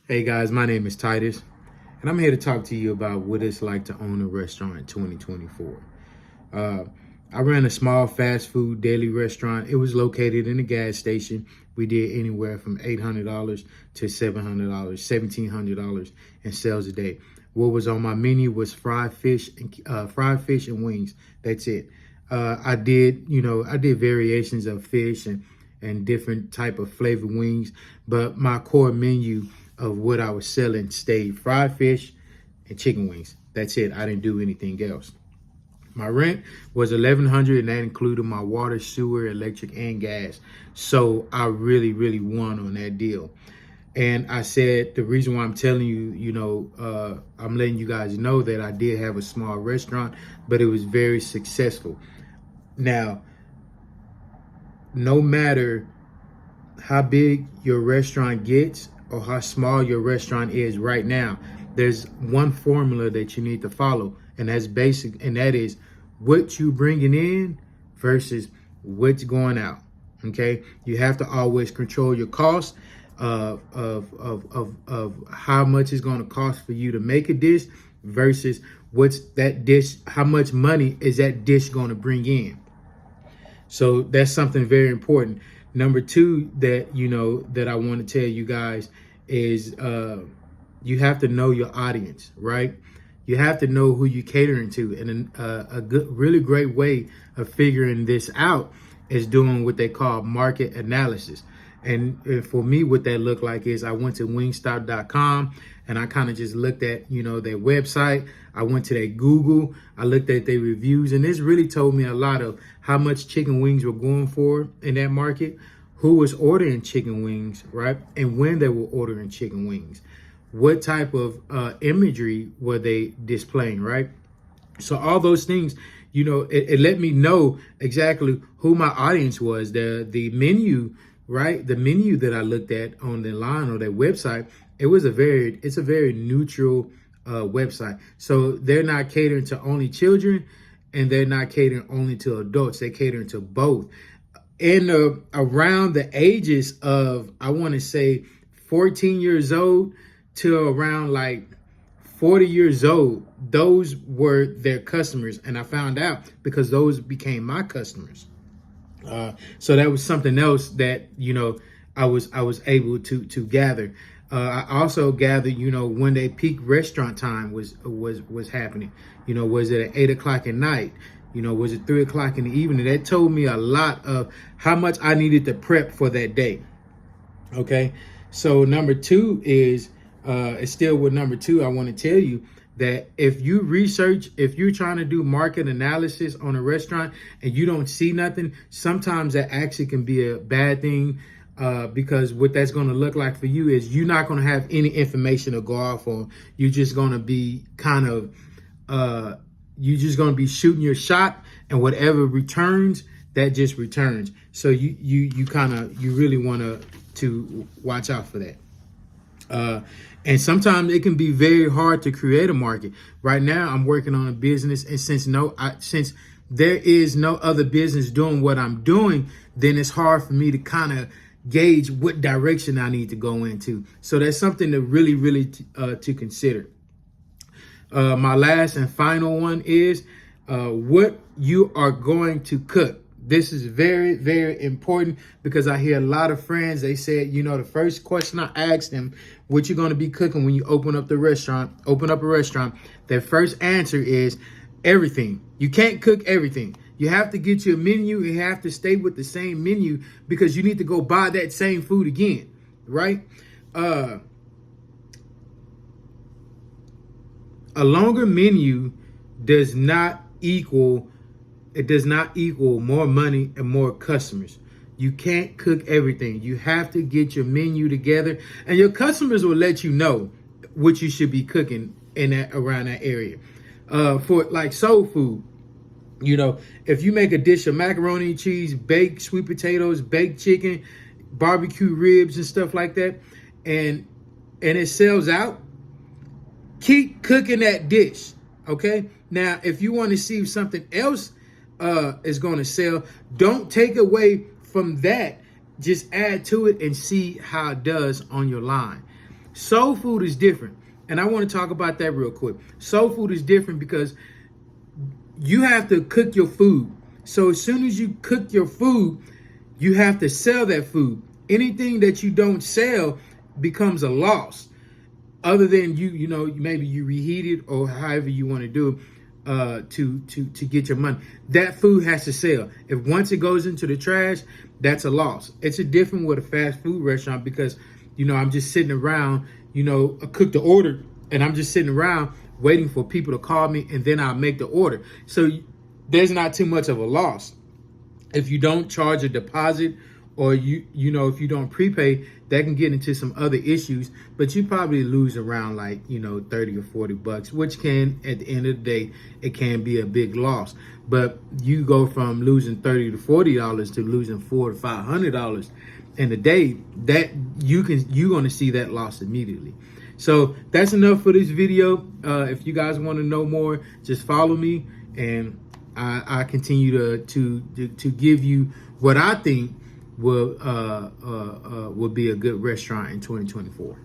Hey guys, my name is Titus, and I'm here to talk to you about what it's like to own a restaurant in 2024. Uh, I ran a small fast food daily restaurant. It was located in a gas station. We did anywhere from $800 to $700, $1,700 in sales a day. What was on my menu was fried fish and wings. That's it. I did variations of fish and different type of flavored wings, but my core menu of what I was selling stayed fried fish and chicken wings. That's it. I didn't do anything else. My rent was $1,100, and that included my water, sewer, electric, and gas. So I really won on that deal. And I said the reason why I'm telling you, I'm letting you guys know that I did have a small restaurant, but it was very successful. Now, no matter how big your restaurant gets or how small your restaurant is right now, there's one formula that you need to follow, and that's basic, and that is what you bringing in versus what's going out. Okay, you have to always control your costs of how much it's going to cost for you to make a dish versus what's that dish, how much money is that dish going to bring in. So that's something very important. Number two that I want to tell you guys is you have to know your audience, right? You have to know who you're catering to, and really great way of figuring this out is doing what they call market analysis. And for me, what that looked like is I went to Wingstop.com and I kind of just looked at, their website. I went to their Google. I looked at their reviews, and this really told me a lot of how much chicken wings were going for in that market, who was ordering chicken wings, right? And when they were ordering chicken wings, what type of imagery were they displaying, right? So all those things, it let me know exactly who my audience was. The menu, right? The menu that I looked at on the line or their website, it's a very neutral website. So they're not catering to only children, and they're not catering only to adults. They're catering to both. And around the ages of, I want to say 14 years old to around like 40 years old, those were their customers. And I found out because those became my customers. So that was something else that, I was able to gather. I also gathered, when their peak restaurant time was happening. Was it at 8 o'clock at night? Was it 3 o'clock in the evening? That told me a lot of how much I needed to prep for that day. Okay. So number two is, it's still with number two. I want to tell you that if you're trying to do market analysis on a restaurant and you don't see nothing, sometimes that actually can be a bad thing. Because what that's going to look like for you is you're not going to have any information to go off on. You're just going to be you're just going to be shooting your shot, and whatever returns, that just returns. So you really want to watch out for that. And sometimes it can be very hard to create a market. Right now, I'm working on a business, and since there is no other business doing what I'm doing, then it's hard for me to kind of gauge what direction I need to go into. So that's something to really to consider. My last and final one is what you are going to cook. This is very important because I hear a lot of friends, they said, the first question I asked them, what you're going to be cooking when you open up a restaurant, their first answer is everything. You can't cook everything. You have to get your menu. You have to stay with the same menu because you need to go buy that same food again, right? A longer menu does not equal more money and more customers. You can't cook everything. You have to get your menu together, and your customers will let you know what you should be cooking around that area. For like soul food, if you make a dish of macaroni and cheese, baked sweet potatoes, baked chicken, barbecue ribs and stuff like that, and it sells out, keep cooking that dish. Okay. Now, if you want to see if something else is going to sell, don't take away from that. Just add to it and see how it does on your line. Soul food is different. And I want to talk about that real quick. Soul food is different because you have to cook your food. So as soon as you cook your food, you have to sell that food. Anything that you don't sell becomes a loss. Other than you know, maybe you reheat it or however you want to do it to get your money. That food has to sell. If once it goes into the trash, that's a loss. It's a different with a fast food restaurant because, you know, I'm just sitting around, you know, I cook the order and I'm just sitting around waiting for people to call me and then I'll make the order. So there's not too much of a loss. If you don't charge a deposit or you know, if you don't prepay, that can get into some other issues, but you probably lose around like, you know, 30 or 40 bucks, which can, at the end of the day, it can be a big loss. But you go from losing $30 to $40 to losing $400 to $500 in a day, that you're going to see that loss immediately. So that's enough for this video. If you guys want to know more, just follow me, and I continue to give you what I think will be a good restaurant in 2024.